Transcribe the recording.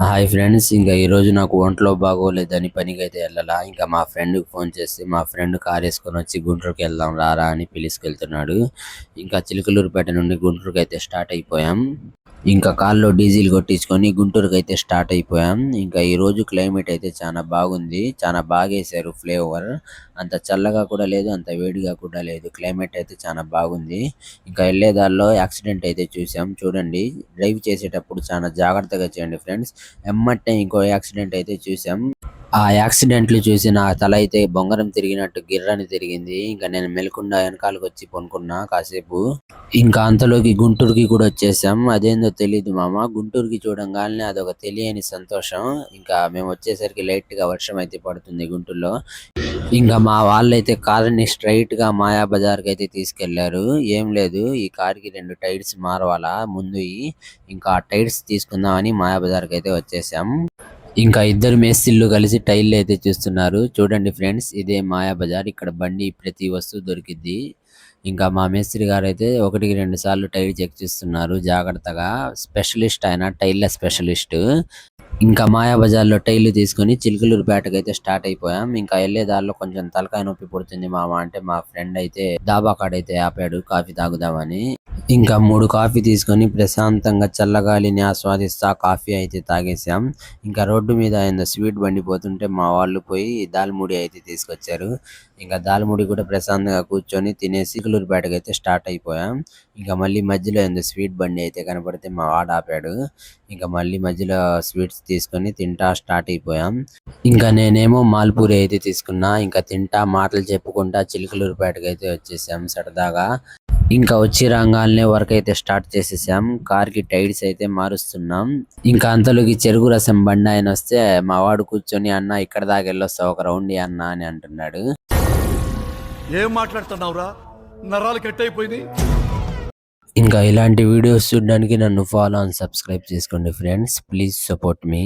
Hi friends, ఇంకా ఈరోజు నాకు ఒంట్లో బాగోలేదని పనికైతే వెళ్ళాలా. ఇంకా మా ఫ్రెండ్కి ఫోన్ చేసి మా ఫ్రెండ్ కార్ వేసుకొని వచ్చి గుంటూరుకి వెళ్దాం రారా అని పిలుచుకెళ్తున్నాడు. ఇంకా చిలుకలూరుపేట నుండి గుంటూరుకి అయితే స్టార్ట్ అయిపోయాం. ఇంకా కార్లో డీజిల్ కొట్టించుకొని గుంటూరుకి అయితే స్టార్ట్ అయిపోయాం. ఇంకా ఈ రోజు క్లైమేట్ అయితే చాలా బాగుంది, చాలా బాగా వేసారు ఫ్లేవర్. అంత చల్లగా కూడా లేదు, అంత వేడిగా కూడా లేదు. క్లైమేట్ అయితే చాలా బాగుంది. ఇంకా వెళ్ళేదారిలో యాక్సిడెంట్ అయితే చూసాం. చూడండి, డ్రైవ్ చేసేటప్పుడు చాలా జాగ్రత్తగా చేయండి ఫ్రెండ్స్. ఎమ్మటే ఇంకో యాక్సిడెంట్ అయితే చూసాం. ఆ యాక్సిడెంట్లు చూసి నా తల అయితే బొంగరం తిరిగినట్టు గిర్రని తిరిగింది. ఇంకా నేను మెలకుండా వెనకాలకు వచ్చి పనుకున్నా కాసేపు. ఇంకా అంతలోకి గుంటూరుకి కూడా వచ్చేసాం. అదేందో తెలీదు మామ, గుంటూరుకి చూడంగానే అదొక తెలియని సంతోషం. ఇంకా మేము వచ్చేసరికి లైట్ గా వర్షం అయితే పడుతుంది గుంటూరులో. ఇంకా మా వాళ్ళైతే కార్ని స్ట్రైట్ గా మాయా బజార్ కి అయితే తీసుకెళ్లారు. ఏం లేదు, ఈ కార్ కి 2 టైర్స్ మారవాలా ముందు. ఇంకా ఆ టైర్స్ తీసుకుందామని మాయా బజార్ కి అయితే వచ్చేసాం. ఇంకా ఇద్దరు మేస్త్రీలు కలిసి టైర్లు అయితే చూస్తున్నారు. చూడండి ఫ్రెండ్స్, ఇదే మాయా బజార్. ఇక్కడ బండి ప్రతి వస్తువు దొరికిద్ది. ఇంకా మా మేస్త్రి గారు అయితే 1-2 సార్లు టైర్ చెక్ చేస్తున్నారు జాగ్రత్తగా. స్పెషలిస్ట్ ఆయన, టైర్ల స్పెషలిస్ట్. ఇంకా మాయా బజార్లో టైర్లు తీసుకొని చిలుకలూరుపేటకి అయితే స్టార్ట్ అయిపోయాం. ఇంకా వెళ్లే దారిలో కొంచెం తలకాయ నొప్పి పుడుతుంది మామ అంటే మా ఫ్రెండ్ అయితే డాబా కాడైతే ఆపాడు కాఫీ తాగుదామని. ఇంకా 3 కాఫీ తీసుకొని ప్రశాంతంగా చల్లగాలిని ఆస్వాదిస్తా కాఫీ అయితే తాగేసాం. ఇంకా రోడ్డు మీద స్వీట్ బండి పోతుంటే మా వాళ్ళు పోయి దాల్ముడి అయితే తీసుకొచ్చారు. ఇంకా దాల్ముడి కూడా ప్రశాంతంగా కూర్చొని తినేసి చిలుకలూరుపేటకి అయితే స్టార్ట్ అయిపోయాం. ఇంకా మళ్ళీ మధ్యలో స్వీట్ బండి అయితే కనపడితే మా వాడు ఆపాడు. ఇంకా మళ్ళీ మధ్యలో స్వీట్స్ తీసుకొని తింటా స్టార్ట్ అయిపోయాం. ఇంకా నేనేమో మాల్పూరి అయితే తీసుకున్నా. ఇంకా తింటా మాటలు చెప్పుకుంటా చిలుకలూరుపేటకి అయితే వచ్చేసాం సరదాగా. ఇంకా వచ్చి రంగాలనే వర్క్ అయితే స్టార్ట్ చేసేసాం. కార్ కి టైర్స్ అయితే మారుస్తున్నాం. ఇంకా అంతలోకి చెరుకు రసం బండి ఆయన వస్తే మా వాడు కూర్చొని, అన్న ఇక్కడ దాకా వెళ్ళొస్తా ఒక రౌండ్ అన్న అని అంటున్నాడు. ఏం మాట్లాడుతున్నావురా, నరాలు కట్ అయిపోయింది. ఇంకా ఇలాంటి వీడియోస్ చూడడానికి నన్ను ఫాలో అండ్ సబ్స్క్రైబ్ చేసుకోండి ఫ్రెండ్స్. Please support me.